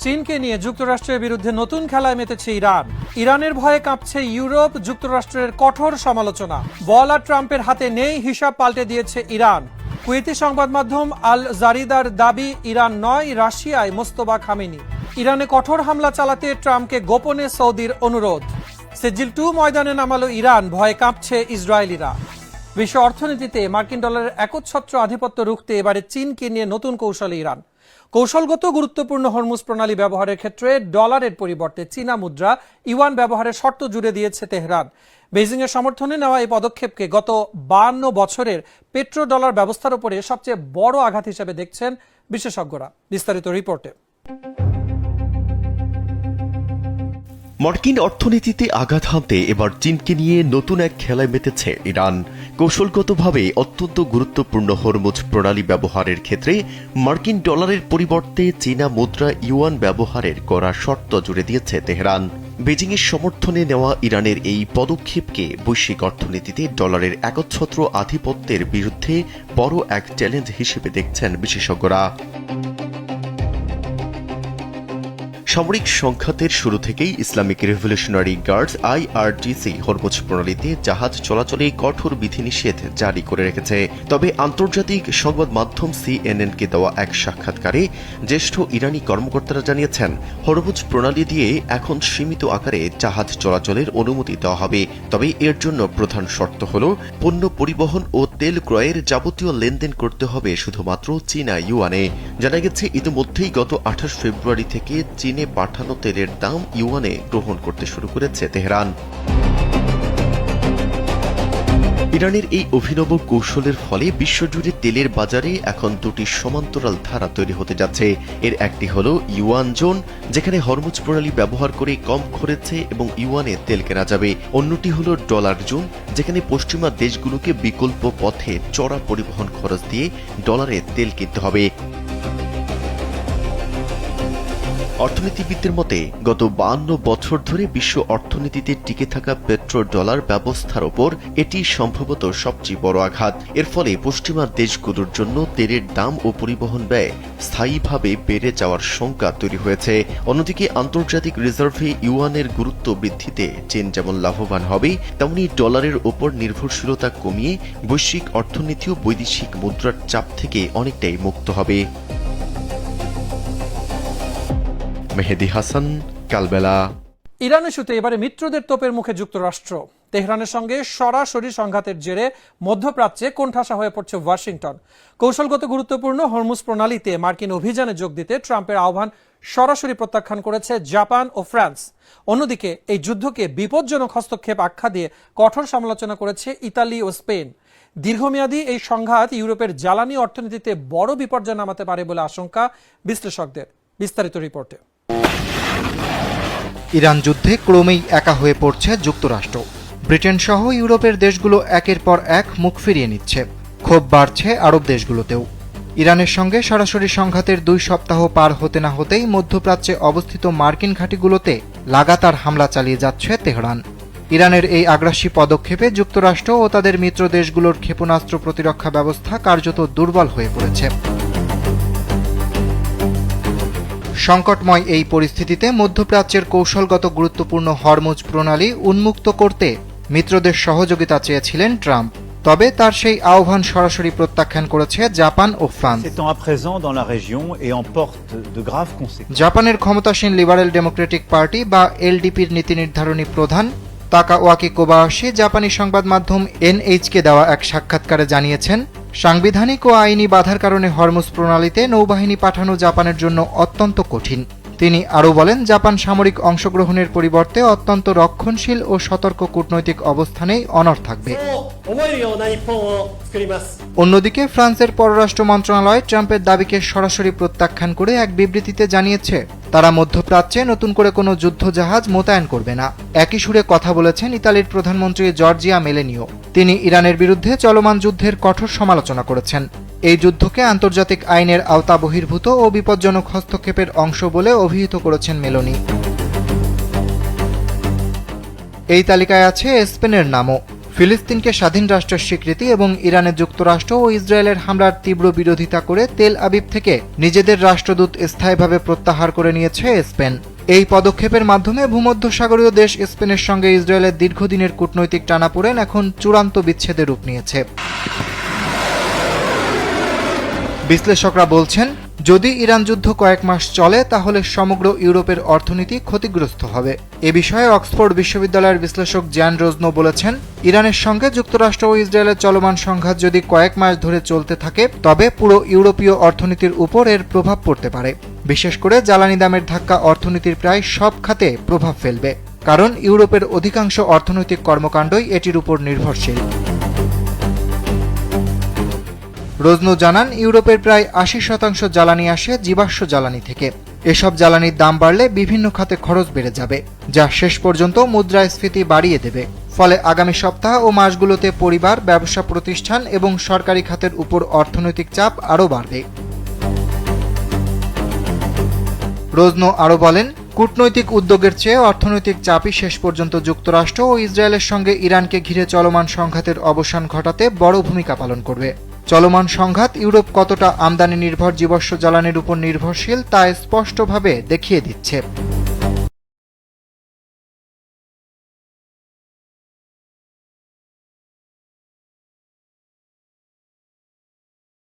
চীনকে নিয়ে যুক্তরাষ্ট্রের বিরুদ্ধে নতুন খেলায় মেতেছে ইরান। ইরানের ভয়ে কাঁপছে ইউরোপ, যুক্তরাষ্ট্রের কঠোর সমালোচনা। বল আর ট্রাম্পের হাতে নেই, হিসাব পাল্টে দিয়েছে ইরান। কুয়েতি সংবাদ মাধ্যম আল জারিদার দাবি, ইরান নয়, রাশিয়ায় মোস্তফা খামেনি। ইরানে কঠোর হামলা চালাতে ট্রাম্পকে গোপনে সৌদির অনুরোধ। সেজিল 2 ময়দানে নামালো ইরান, ভয়ে কাঁপছে ইসরায়েলিরা। বিশ্ব অর্থনীতিতে মার্কিন ডলারের একচ্ছত্র আধিপত্য রুখতে এবারে চীনকে নিয়ে নতুন কৌশলে ইরান। কৌশলগত গুরুত্বপূর্ণ হরমুজ প্রণালী ব্যবহারের ক্ষেত্রে ডলারের পরিবর্তে চীনা মুদ্রা ইউয়ান ব্যবহারের শর্ত জুড়ে দিয়েছে তেহরান। বেইজিং এর সমর্থনে নেওয়া এই পদক্ষেপকে গত 52 বছরের পেট্রো ডলার ব্যবস্থার উপরে সবচেয়ে বড় আঘাত হিসেবে দেখছেন বিশেষজ্ঞরা। বিস্তারিত রিপোর্টে। মার্কিন অর্থনীতিতে আঘাত হানতে এবার চীনকে নিয়ে নতুন এক খেলায় মেতেছে ইরান। কৌশলগতভাবে অত্যন্ত গুরুত্বপূর্ণ হরমুজ প্রণালী ব্যবহারের ক্ষেত্রে মার্কিন ডলারের পরিবর্তে চীনা মুদ্রা ইউয়ান ব্যবহারের কড়া শর্ত জুড়ে দিয়েছে তেহরান। বেজিংয়ের সমর্থনে নেওয়া ইরানের এই পদক্ষেপকে বৈশ্বিক অর্থনীতিতে ডলারের একচ্ছত্র আধিপত্যের বিরুদ্ধে বড় এক চ্যালেঞ্জ হিসেবে দেখছেন বিশেষজ্ঞরা। সামরিক সংঘাতের শুরু থেকেই Islamic Revolutionary Guards IRGC Hormuz প্রণালীতে জাহাজ চলাচলে কঠোর বিধিনিষেধ জারি করে রেখেছে। তবে আন্তর্জাতিক সংবাদ মাধ্যম CNN-কে দেওয়া এক সাক্ষাৎকারে জ্যেষ্ঠ ইরানি কর্মকর্তারা জানিয়েছেন, হরমুজ প্রণালী দিয়ে এখন সীমিত আকারে জাহাজ চলাচলের অনুমতি দেওয়া হবে। তবে এর জন্য প্রধান শর্ত হল পণ্য পরিবহন ও তেল ক্রয়ের যাবতীয় লেনদেন করতে হবে শুধুমাত্র চীনা ইউয়ানে। জানা গেছে, ইতিমধ্যেই গত 28 ফেব্রুয়ারি থেকে চীনে পাঠানো তেলের দাম ইউয়ানে গ্রহণ করতে শুরু করেছে তেহরান। ইরানের এই অভিনব কৌশলের ফলে বিশ্বজুড়ে তেলের বাজারে এখন দুটি সমান্তরাল ধারা তৈরি হতে যাচ্ছে। এর একটি হল ইউয়ান জোন, যেখানে হরমুজ প্রণালী ব্যবহার করে কম খরচে এবং ইউয়ানে তেল কেনা যাবে। অন্যটি হল ডলার জোন, যেখানে পশ্চিমা দেশগুলোকে বিকল্প পথে চড়া পরিবহন খরচ দিয়ে ডলারে তেল কিনতে হবে। অর্থনীতিবিদদের মতে, গত 52 বছর ধরে বিশ্ব অর্থনীতিতে টিকে থাকা পেট্রো ডলার ব্যবস্থার ওপর এটি সম্ভবত সবচেয়ে বড় আঘাত। এর ফলে পশ্চিমা দেশগুলোর জন্য তেলের দাম ও পরিবহন ব্যয় স্থায়ীভাবে বেড়ে যাওয়ার শঙ্কা তৈরি হয়েছে। অন্যদিকে আন্তর্জাতিক রিজার্ভে ইউয়ানের গুরুত্ব বৃদ্ধিতে চীন যেমন লাভবান হবে, তেমনি ডলারের ওপর নির্ভরশীলতা কমিয়ে বৈশ্বিক অর্থনীতি ও বৈদেশিক মুদ্রার চাপ থেকে অনেকটাই মুক্ত হবে। মেহেদি হাসান, কালবেলা। ইরান ইস্যুতে এবারে মিত্রদের তোপের মুখে যুক্তরাষ্ট্র। তেহরানের সঙ্গে সরাসরি সংঘাতের জেরে মধ্যপ্রাচ্যে কোণঠাসা হয়ে পড়ছে ওয়াশিংটন। কৌশলগত গুরুত্বপূর্ণ হরমুজ প্রণালীতে মার্কিন অভিযানে যোগ দিতে ট্রাম্পের আহ্বান সরাসরি প্রত্যাখ্যান করেছে জাপান ও ফ্রান্স। অন্যদিকে এই যুদ্ধকে বিপজ্জনক হস্তক্ষেপ আখ্যা দিয়ে কঠোর সমালোচনা করেছে ইতালি ও স্পেন। দীর্ঘমেয়াদী এই সংঘাত ইউরোপের জ্বালানি অর্থনীতিতে বড় বিপর্যয় নামাতে পারে বলে আশঙ্কা বিশ্লেষকদের। বিস্তারিত রিপোর্টে। ইরান যুদ্ধে ক্রমেই একা হয়ে পড়ছে যুক্তরাষ্ট্র। ব্রিটেন সহ ইউরোপের দেশগুলো একের পর এক মুখ ফিরিয়ে নিচ্ছে। ক্ষোভ বাড়ছে আরব দেশগুলোতেও। ইরানের সঙ্গে সরাসরি সংঘাতের 2 সপ্তাহ পার হতে না হতেই মধ্যপ্রাচ্যে অবস্থিত মার্কিন ঘাঁটিগুলোতে লাগাতার হামলা চালিয়ে যাচ্ছে তেহরান। ইরানের এই আগ্রাসী পদক্ষেপে যুক্তরাষ্ট্র ও তাদের মিত্র দেশগুলোর ক্ষেপণাস্ত্র প্রতিরক্ষা ব্যবস্থা কার্যত দুর্বল হয়ে পড়েছে। সংকটময় এই পরিস্থিতিতে মধ্যপ্রাচ্যের কৌশলগত গুরুত্বপূর্ণ হরমুজ প্রণালী উন্মুক্ত করতে মিত্রদের সহযোগিতা চেয়েছিলেন ট্রাম্প। তবে তার সেই আহ্বান সরাসরি প্রত্যাখ্যান করেছে জাপান ও ফ্রান্স। জাপানের ক্ষমতাসীন লিবারেল ডেমোক্রেটিক পার্টি বা LDPর নীতি নির্ধারণী প্রধান তাকাওয়াকি কোবায়াশি জাপানি সংবাদ মাধ্যম NH-কে দেওয়া এক সাক্ষাৎকারে জানিয়েছেন, সাংবিধানিক ও আইনি বাধার কারণে হরমুজ প্রণালীতে নৌবাহিনী পাঠানো জাপানের জন্য অত্যন্ত কঠিন। তিনি আরও বলেন, জাপান সামরিক অংশগ্রহণের পরিবর্তে অত্যন্ত রক্ষণশীল ও সতর্ক কূটনৈতিক অবস্থানেই অনড় থাকবে। অন্যদিকে ফ্রান্সের পররাষ্ট্র মন্ত্রণালয় ট্রাম্পের দাবিকে সরাসরি প্রত্যাখ্যান করে এক বিবৃতিতে জানিয়েছে, তারা মধ্যপ্রাচ্যে নতুন করে কোনো যুদ্ধজাহাজ মোতায়েন করবে না। একই সুরে কথা বলেছেন ইতালির প্রধানমন্ত্রী জর্জিয়া মেলেনিও। তিনি ইরানের বিরুদ্ধে চলমান যুদ্ধের কঠোর সমালোচনা করেছেন। এই যুদ্ধকে আন্তর্জাতিক আইনের আওতা বহির্ভূত ও বিপজ্জনক হস্তক্ষেপের অংশ বলে অভিহিত করেছেন মেলোনি। এই তালিকায় আছে স্পেনের নামও। ফিলিস্তিনকে স্বাধীন রাষ্ট্রের স্বীকৃতি এবং ইরানে যুক্তরাষ্ট্র ও ইসরায়েলের হামলার তীব্র বিরোধিতা করে তেল আবিব থেকে নিজেদের রাষ্ট্রদূত স্থায়ীভাবে প্রত্যাহার করে নিয়েছে স্পেন। এই পদক্ষেপের মাধ্যমে ভূমধ্যসাগরীয় দেশ স্পেনের সঙ্গে ইসরায়েলের দীর্ঘদিনের কূটনৈতিক টানাপোড়েন এখন চূড়ান্ত বিচ্ছেদের রূপ নিয়েছে। বিশ্লেষকরা বলছেন, যদি ইরান যুদ্ধ কয়েক মাস চলে তাহলে সমগ্র ইউরোপের অর্থনীতি ক্ষতিগ্রস্ত হবে। এ বিষয়ে অক্সফোর্ড বিশ্ববিদ্যালয়ের বিশ্লেষক জ্যান রোজনো বলেছেন, ইরানের সঙ্গে যুক্তরাষ্ট্র ও ইসরায়েলের চলমান সংঘাত যদি কয়েক মাস ধরে চলতে থাকে তবে পুরো ইউরোপীয় অর্থনীতির উপর এর প্রভাব পড়তে পারে। বিশেষ করে জ্বালানি দামের ধাক্কা অর্থনীতির প্রায় সব খাতে প্রভাব ফেলবে, কারণ ইউরোপের অধিকাংশ অর্থনৈতিক কর্মকাণ্ডই এটির উপর নির্ভরশীল। রোজনো জানান, ইউরোপের প্রায় ৮০% জ্বালানি আসে জীবাশ্ম জ্বালানি থেকে। এসব জ্বালানির দাম বাড়লে বিভিন্ন খাতে খরচ বেড়ে যাবে, যা শেষ পর্যন্ত মুদ্রাস্ফীতি বাড়িয়ে দেবে। ফলে আগামী সপ্তাহ ও মাসগুলোতে পরিবার, ব্যবসা প্রতিষ্ঠান এবং সরকারি খাতের উপর অর্থনৈতিক চাপ আরও বাড়বে। রোজনো আরও বলেন, কূটনৈতিক উদ্যোগের চেয়ে অর্থনৈতিক চাপই শেষ পর্যন্ত যুক্তরাষ্ট্র ও ইসরায়েলের সঙ্গে ইরানকে ঘিরে চলমান সংঘাতের অবসান ঘটাতে বড় ভূমিকা পালন করবে। চলমান সংঘাত ইউরোপ কতটা আমদানি নির্ভর জীবাশ্ম জ্বালানির উপর নির্ভরশীল তা স্পষ্টভাবে দেখিয়ে দিচ্ছে।